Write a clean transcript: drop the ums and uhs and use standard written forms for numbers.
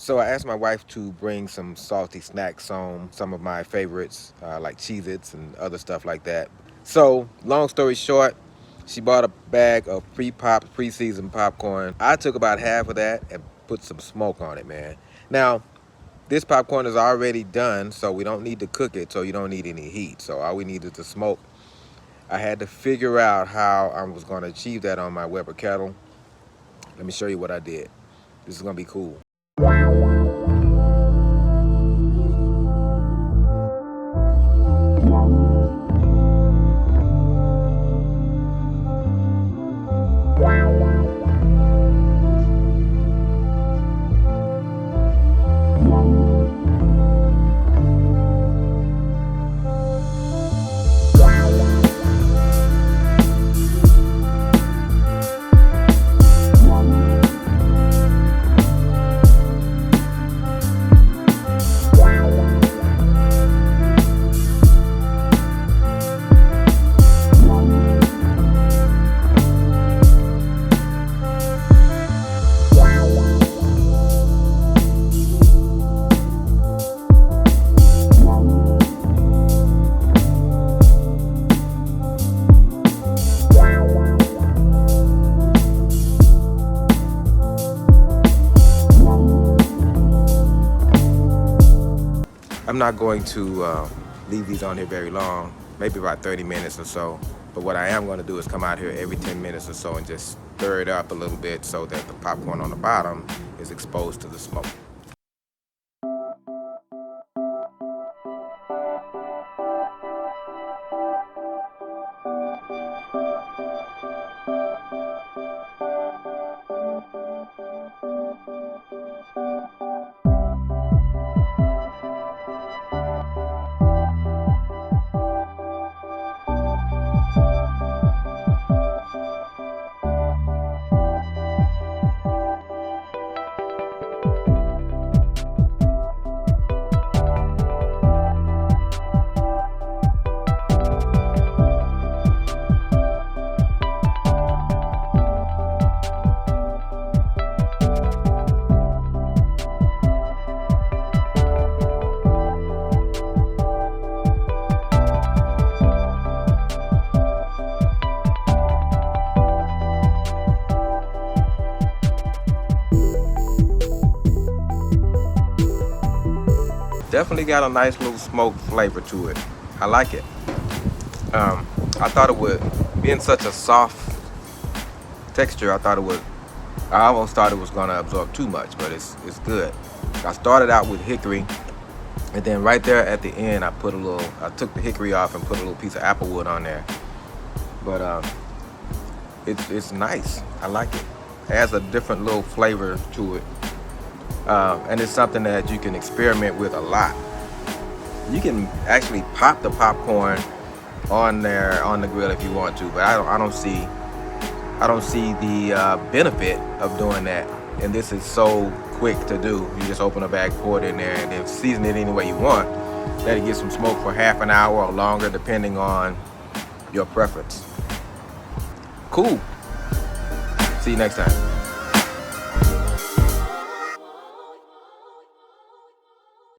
So I asked my wife to bring some salty snacks home, some of my favorites, like Cheez-Its and other stuff like that. So, long story short, she bought a bag of pre-popped, pre-seasoned popcorn. I took about half of that and put some smoke on it, man. Now, this popcorn is already done, so we don't need to cook it, so you don't need any heat. So all we need is the smoke. I had to figure out how I was going to achieve that on my Weber kettle. Let me show you what I did. This is going to be cool. I'm not going to leave these on here very long, maybe about 30 minutes or so. But what I am going to do is come out here every 10 minutes or so and just stir it up a little bit so that the popcorn on the bottom is exposed to the smoke. Definitely got a nice little smoke flavor to it. I like it. I thought it would, being such a soft texture, I almost thought it was gonna absorb too much, but it's good. I started out with hickory, and then right there at the end, I took the hickory off and put a little piece of apple wood on there. But it's nice. I like it. It has a different little flavor to it. And it's something that you can experiment with a lot. You can actually pop the popcorn on there on the grill if you want to, but I don't see the benefit of doing that. And this is so quick to do. You just open a bag, pour it in there, and then season it any way you want. Let it get some smoke for half an hour or longer, depending on your preference. Cool. See you next time.